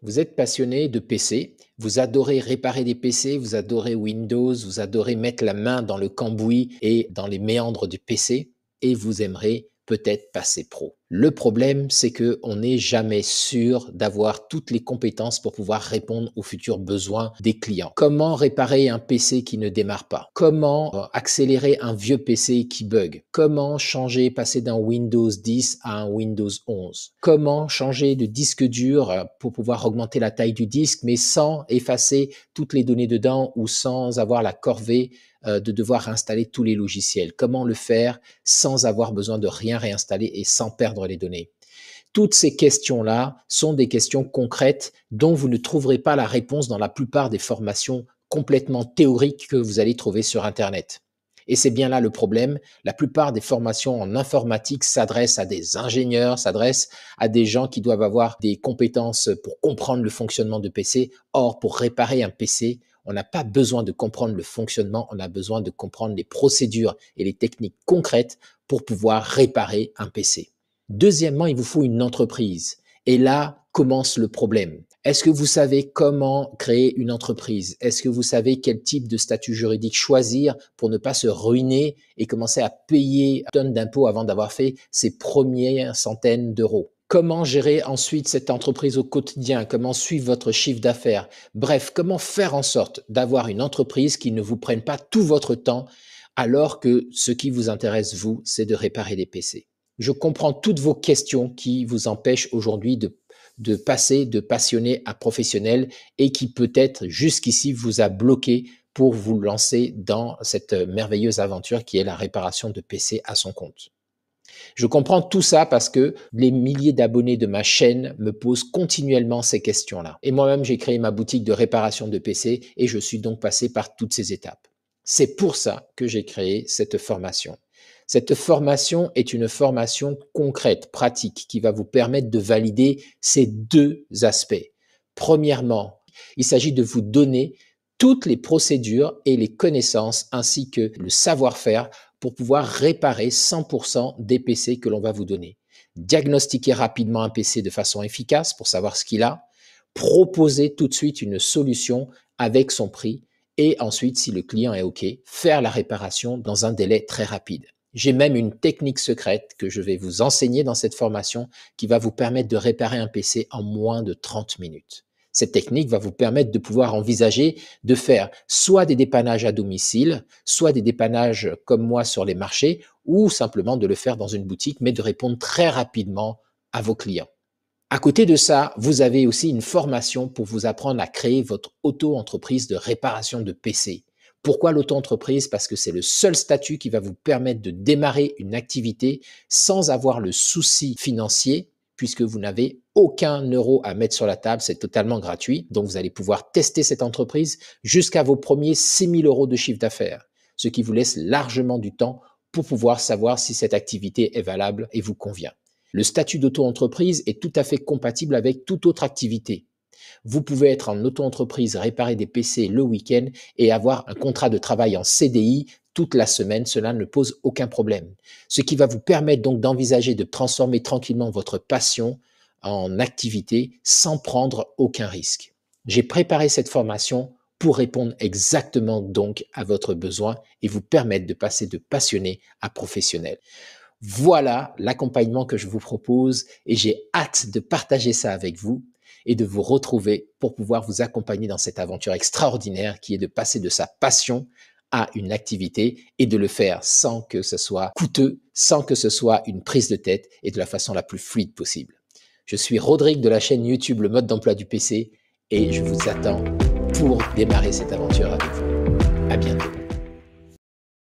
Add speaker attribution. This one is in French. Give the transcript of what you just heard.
Speaker 1: Vous êtes passionné de PC, vous adorez réparer des PC, vous adorez Windows, vous adorez mettre la main dans le cambouis et dans les méandres du PC et vous aimerez peut-être passer pro. Le problème, c'est qu'on n'est jamais sûr d'avoir toutes les compétences pour pouvoir répondre aux futurs besoins des clients. Comment réparer un PC qui ne démarre pas? Comment accélérer un vieux PC qui bug? Comment changer, passer d'un Windows 10 à un Windows 11? Comment changer de disque dur pour pouvoir augmenter la taille du disque, mais sans effacer toutes les données dedans ou sans avoir la corvée de devoir installer tous les logiciels? Comment le faire sans avoir besoin de rien réinstaller et sans perdre les données? Toutes ces questions-là sont des questions concrètes dont vous ne trouverez pas la réponse dans la plupart des formations complètement théoriques que vous allez trouver sur Internet. Et c'est bien là le problème. La plupart des formations en informatique s'adressent à des ingénieurs, s'adressent à des gens qui doivent avoir des compétences pour comprendre le fonctionnement de PC. Or, pour réparer un PC, on n'a pas besoin de comprendre le fonctionnement, on a besoin de comprendre les procédures et les techniques concrètes pour pouvoir réparer un PC. Deuxièmement, il vous faut une entreprise. Et là commence le problème. Est-ce que vous savez comment créer une entreprise? Est-ce que vous savez quel type de statut juridique choisir pour ne pas se ruiner et commencer à payer tonnes d'impôts avant d'avoir fait ses premières centaines d'euros? Comment gérer ensuite cette entreprise au quotidien? Comment suivre votre chiffre d'affaires? Bref, comment faire en sorte d'avoir une entreprise qui ne vous prenne pas tout votre temps alors que ce qui vous intéresse, vous, c'est de réparer des PC? Je comprends toutes vos questions qui vous empêchent aujourd'hui de passer de passionné à professionnel et qui peut-être jusqu'ici vous a bloqué pour vous lancer dans cette merveilleuse aventure qui est la réparation de PC à son compte. Je comprends tout ça parce que les milliers d'abonnés de ma chaîne me posent continuellement ces questions-là. Et moi-même, j'ai créé ma boutique de réparation de PC et je suis donc passé par toutes ces étapes. C'est pour ça que j'ai créé cette formation. Cette formation est une formation concrète, pratique, qui va vous permettre de valider ces deux aspects. Premièrement, il s'agit de vous donner toutes les procédures et les connaissances ainsi que le savoir-faire pour pouvoir réparer 100% des PC que l'on va vous donner. Diagnostiquer rapidement un PC de façon efficace pour savoir ce qu'il a, proposer tout de suite une solution avec son prix et ensuite, si le client est OK, faire la réparation dans un délai très rapide. J'ai même une technique secrète que je vais vous enseigner dans cette formation qui va vous permettre de réparer un PC en moins de 30 minutes. Cette technique va vous permettre de pouvoir envisager de faire soit des dépannages à domicile, soit des dépannages comme moi sur les marchés, ou simplement de le faire dans une boutique, mais de répondre très rapidement à vos clients. À côté de ça, vous avez aussi une formation pour vous apprendre à créer votre auto-entreprise de réparation de PC. Pourquoi l'auto-entreprise? Parce que c'est le seul statut qui va vous permettre de démarrer une activité sans avoir le souci financier, puisque vous n'avez aucun euro à mettre sur la table, c'est totalement gratuit. Donc, vous allez pouvoir tester cette entreprise jusqu'à vos premiers 6 000 euros de chiffre d'affaires, ce qui vous laisse largement du temps pour pouvoir savoir si cette activité est valable et vous convient. Le statut d'auto-entreprise est tout à fait compatible avec toute autre activité. Vous pouvez être en auto-entreprise, réparer des PC le week-end et avoir un contrat de travail en CDI toute la semaine. Cela ne pose aucun problème. Ce qui va vous permettre donc d'envisager de transformer tranquillement votre passion en activité sans prendre aucun risque. J'ai préparé cette formation pour répondre exactement donc à votre besoin et vous permettre de passer de passionné à professionnel. Voilà l'accompagnement que je vous propose et j'ai hâte de partager ça avec vous et de vous retrouver pour pouvoir vous accompagner dans cette aventure extraordinaire qui est de passer de sa passion à une activité et de le faire sans que ce soit coûteux, sans que ce soit une prise de tête et de la façon la plus fluide possible. Je suis Rodrigue de la chaîne YouTube Le Mode d'Emploi du PC et je vous attends pour démarrer cette aventure avec vous. À bientôt.